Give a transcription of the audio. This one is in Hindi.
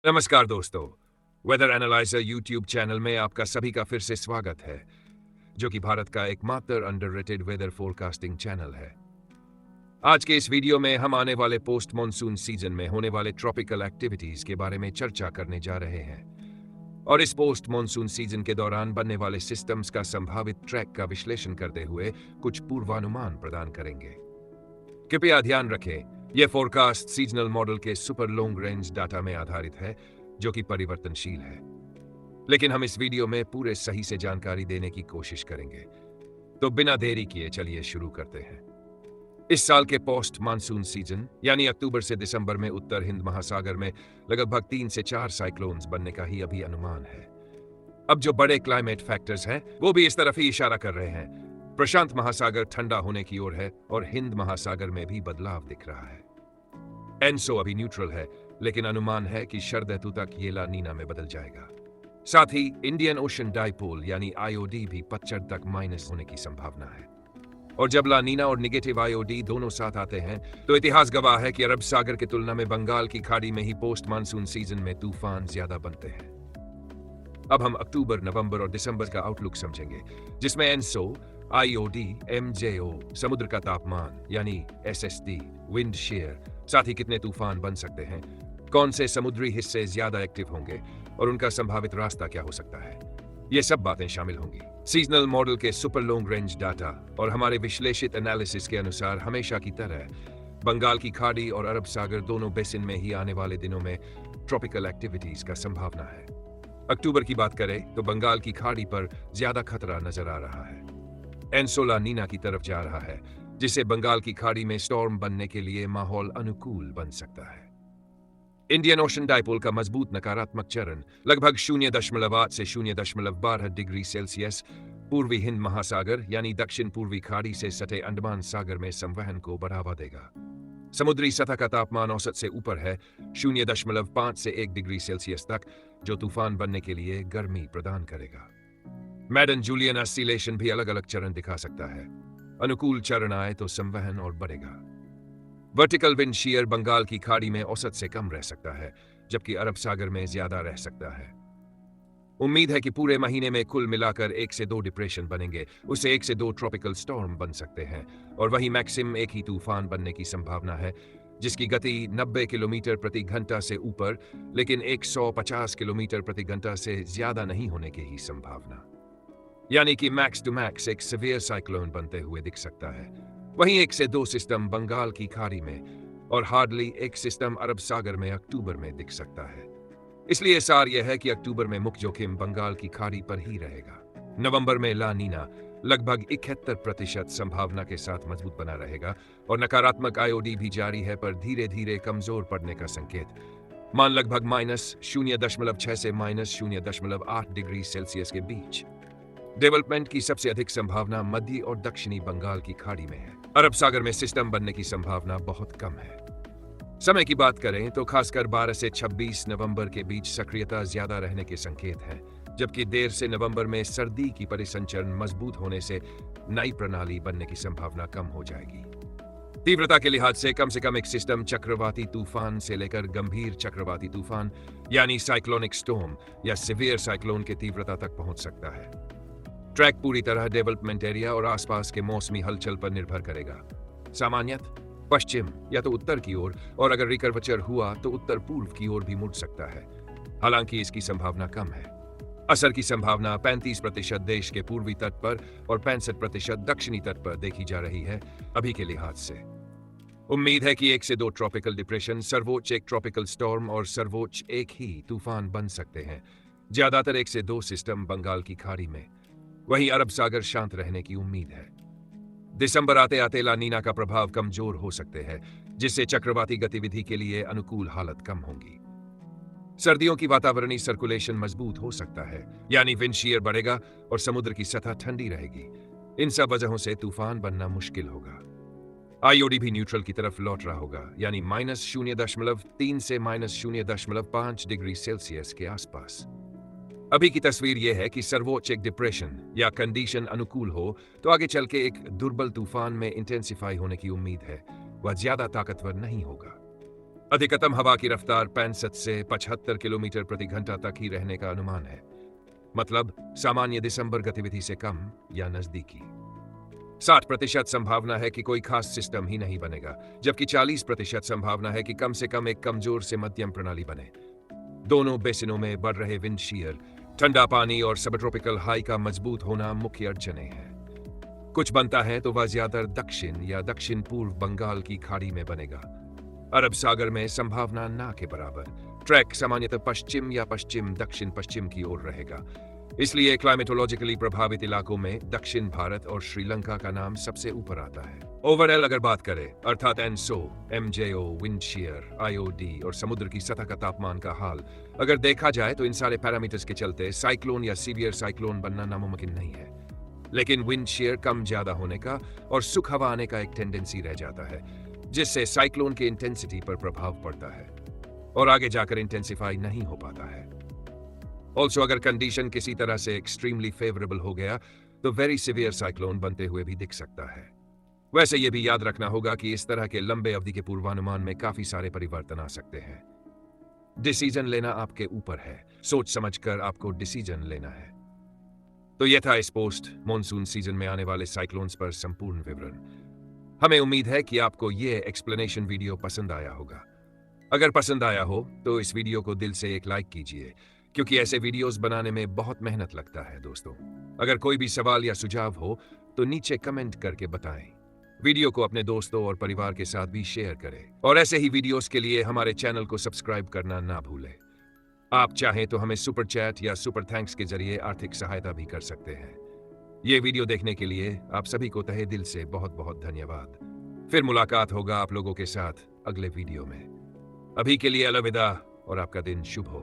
नमस्कार दोस्तों। वेदर एनालाइजर यूट्यूब चैनल में आपका सभी का फिर से स्वागत है, जो कि भारत का एकमात्र अंडररेटेड वेदर फोरकास्टिंग चैनल है। आज के इस वीडियो में हम आने वाले पोस्ट मॉनसून सीजन में होने वाले ट्रॉपिकल एक्टिविटीज के बारे में चर्चा करने जा रहे हैं और इस पोस्ट मॉनसून सीजन के दौरान बनने वाले सिस्टम्स का संभावित ट्रैक का विश्लेषण करते हुए कुछ पूर्वानुमान प्रदान करेंगे। कृपया ध्यान रखें, यह फोरकास्ट सीजनल मॉडल के सुपर लॉन्ग रेंज डाटा में आधारित है, जो कि परिवर्तनशील है, लेकिन हम इस वीडियो में पूरे सही से जानकारी देने की कोशिश करेंगे। तो बिना देरी किए चलिए शुरू करते हैं। इस साल के पोस्ट मानसून सीजन यानी अक्टूबर से दिसंबर में उत्तर हिंद महासागर में लगभग 3 से 4 साइक्लोन्स बनने का ही अभी अनुमान है। अब जो बड़े क्लाइमेट फैक्टर्स हैं वो भी इस तरफ ही इशारा कर रहे हैं। प्रशांत महासागर ठंडा होने की ओर है और हिंद महासागर में भी बदलाव दिख रहा है। एनसो अभी न्यूट्रल है, लेकिन अनुमान है कि शरद ऋतु तक ये ला नीना में बदल जाएगा। साथ ही इंडियन ओशन डाइपोल यानी आईओडी भी पतझड़ तक माइनस होने की संभावना है। और जब ला नीना और निगेटिव आईओडी दोनों साथ आते हैं तो इतिहास गवाह है कि अरब सागर की तुलना में बंगाल की खाड़ी में ही पोस्ट मानसून सीजन में तूफान ज्यादा बनते हैं। अब हम अक्टूबर, नवंबर और दिसंबर का आउटलुक समझेंगे, जिसमें एनसो, आईओडी, एमजेओ, समुद्र का तापमान यानी एसएसडी, विंड शेयर, साथ ही कितने तूफान बन सकते हैं, कौन से समुद्री हिस्से ज्यादा एक्टिव होंगे और उनका संभावित रास्ता क्या हो सकता है, ये सब बातें शामिल होंगी। सीजनल मॉडल के सुपर लॉन्ग रेंज डाटा और हमारे विश्लेषित एनालिसिस के अनुसार हमेशा की तरह बंगाल की खाड़ी और अरब सागर दोनों बेसिन में ही आने वाले दिनों में ट्रॉपिकल एक्टिविटीज का संभावना है। अक्टूबर की बात करें तो बंगाल की खाड़ी पर ज्यादा खतरा नजर आ रहा है। एनसो ला नीना की तरफ जा रहा है, जिससे बंगाल की खाड़ी में स्टॉर्म बनने के लिए माहौल अनुकूल बन सकता है। इंडियन ओशन डाइपोल का मजबूत नकारात्मक चरण लगभग 0.8 से 0.12 डिग्री सेल्सियस पूर्वी हिंद महासागर यानी दक्षिण पूर्वी खाड़ी से सटे अंडमान सागर में संवहन को बढ़ावा देगा। समुद्री सतह का तापमान औसत से ऊपर है 0.5 से 1 डिग्री सेल्सियस तक, जो तूफान बनने के लिए गर्मी प्रदान करेगा। मैडन जूलियन ऑसिलेशन भी अलग अलग चरण दिखा सकता है। अनुकूल चरण आए तो संवहन और बढ़ेगा। वर्टिकल विंड शीयर बंगाल की खाड़ी में औसत से कम रह सकता है, जबकि अरब सागर में ज्यादा रह सकता है। उम्मीद है कि पूरे महीने में कुल मिलाकर 1 से 2 डिप्रेशन बनेंगे, उससे 1 से 2 ट्रॉपिकल स्टॉर्म बन सकते हैं और वहीं मैक्सिमम एक ही तूफान बनने की संभावना है, जिसकी गति 90 किलोमीटर प्रति घंटा से ऊपर लेकिन 150 किलोमीटर प्रति घंटा से ज्यादा नहीं होने की ही संभावना, यानी कि मैक्स टू मैक्स एक सीवियर साइक्लोन बनते हुए दिख सकता है। वहीं 1 से 2 सिस्टम बंगाल की खाड़ी में और हार्डली एक सिस्टम अरब सागर में अक्टूबर में दिख सकता है। इसलिए सार यह है कि अक्टूबर में मुख्य जोखिम बंगाल की खाड़ी पर ही रहेगा। नवंबर में ला नीना लगभग 71% संभावना के साथ मजबूत बना रहेगा और नकारात्मक आईओडी भी जारी है, पर धीरे धीरे कमजोर पड़ने का संकेत, मान लगभग -0.6 से -0.8 डिग्री सेल्सियस के बीच। डेवलपमेंट की सबसे अधिक संभावना मध्य और दक्षिणी बंगाल की खाड़ी में है। अरब सागर में सिस्टम बनने की संभावना बहुत कम है। समय की बात करें तो खासकर 12 से 26 नवंबर के बीच सक्रियता ज्यादा रहने के संकेत हैं, जबकि देर से नवंबर में सर्दी की परिसंचरण मजबूत होने से नई प्रणाली बनने की संभावना कम हो जाएगी। तीव्रता के लिहाज से कम एक सिस्टम चक्रवाती तूफान से लेकर गंभीर चक्रवाती तूफान यानी साइक्लोनिक स्टॉर्म या सिवियर साइक्लोन की तीव्रता तक पहुंच सकता है। ट्रैक पूरी तरह डेवलपमेंट एरिया और आसपास के मौसमी हलचल पर निर्भर करेगा। सामान्यतः पश्चिम या तो उत्तर की ओर और अगर रिकर्वेचर हुआ तो उत्तर पूर्व की ओर भी मुड़ सकता है, हालांकि इसकी संभावना कम है। असर की संभावना 35% देश के पूर्वी तट पर और 65% दक्षिणी तट पर देखी जा रही है अभी के लिहाज से। उम्मीद है कि 1 से 2 ट्रॉपिकल डिप्रेशन, सर्वोच्च एक ट्रॉपिकल स्टॉर्म और सर्वोच्च एक ही तूफान बन सकते हैं। ज्यादातर 1 से 2 सिस्टम बंगाल की खाड़ी में, वहीं अरब सागर शांत रहने की उम्मीद है। दिसंबर आते आते ला नीना का प्रभाव कमजोर हो सकते हैं, जिससे चक्रवाती गतिविधि के लिए अनुकूल हालत कम होंगी। सर्दियों की वातावरणीय सर्कुलेशन मजबूत हो सकता है, यानी विंड शीयर बढ़ेगा और समुद्र की सतह ठंडी रहेगी। इन सब वजहों से तूफान बनना मुश्किल होगा। आईओडी भी न्यूट्रल की तरफ लौट रहा होगा, यानी -0.3 से -0.5 डिग्री सेल्सियस के आसपास। अभी की तस्वीर यह है कि सर्वोच्च एक डिप्रेशन या कंडीशन अनुकूल हो तो आगे चल के एक दुर्बल तूफान में इंटेंसिफाई होने की उम्मीद है। वह ज्यादा ताकतवर नहीं होगा। अधिकतम हवा की रफ्तार 65 से 75 किलोमीटर प्रति घंटा तक ही रहने का अनुमान है, मतलब सामान्य दिसंबर गतिविधि से कम या नजदीकी। 60% संभावना है कि कोई खास सिस्टम ही नहीं बनेगा, जबकि 40% संभावना है कि कम से कम एक कमजोर से मध्यम प्रणाली बने। दोनों बेसिनों में बढ़ रहे विंड शीयर, ठंडा पानी और सबट्रॉपिकल हाई का मजबूत होना मुख्य अड़चनें हैं। कुछ बनता है तो वह ज्यादातर दक्षिण या दक्षिण पूर्व बंगाल की खाड़ी में बनेगा। अरब सागर में संभावना ना के बराबर। ट्रैक सामान्यतः पश्चिम या पश्चिम दक्षिण पश्चिम की ओर रहेगा, इसलिए क्लाइमेटोलॉजिकली प्रभावित इलाकों में दक्षिण भारत और श्रीलंका का नाम सबसे ऊपर आता है। ओवरऑल अगर बात करें, अर्थात ENSO, MJO, wind shear, IOD और समुद्र की सतह का तापमान का हाल अगर देखा जाए तो इन सारे पैरामीटर्स के चलते साइक्लोन या सीवियर साइक्लोन बनना नामुमकिन नहीं है। लेकिन विंड शीयर कम ज्यादा होने का और सुख हवा आने का एक टेंडेंसी रह जाता है, जिससे साइक्लोन की इंटेंसिटी पर प्रभाव पड़ता है और आगे जाकर इंटेंसिफाई नहीं हो पाता है। ऑल्सो अगर कंडीशन किसी तरह से एक्सट्रीमली फेवरेबल हो गया तो वेरी सिवियर साइक्लोन बनते हुए भी दिख सकता है। वैसे यह भी याद रखना होगा कि इस तरह के लंबे अवधि के पूर्वानुमान में काफी सारे परिवर्तन आ सकते हैं। डिसीजन लेना आपके ऊपर है, सोच समझकर आपको डिसीजन लेना है। तो यह था इस पोस्ट मॉनसून सीजन में आने वाले साइक्लोन्स पर संपूर्ण विवरण। हमें उम्मीद है कि आपको यह एक्सप्लेनेशन वीडियो पसंद आया होगा। अगर पसंद आया हो तो इस वीडियो को दिल से एक लाइक कीजिए, क्योंकि ऐसे वीडियोस बनाने में बहुत मेहनत लगता है दोस्तों। अगर कोई भी सवाल या सुझाव हो तो नीचे कमेंट करके बताएं। वीडियो को अपने दोस्तों और परिवार के साथ भी शेयर करें और ऐसे ही वीडियोस के लिए हमारे चैनल को सब्सक्राइब करना ना भूलें। आप चाहें तो हमें सुपर चैट या सुपर थैंक्स के जरिए आर्थिक सहायता भी कर सकते हैं। ये वीडियो देखने के लिए आप सभी को तहे दिल से बहुत बहुत धन्यवाद। फिर मुलाकात होगा आप लोगों के साथ अगले वीडियो में। अभी के लिए अलविदा और आपका दिन शुभ हो।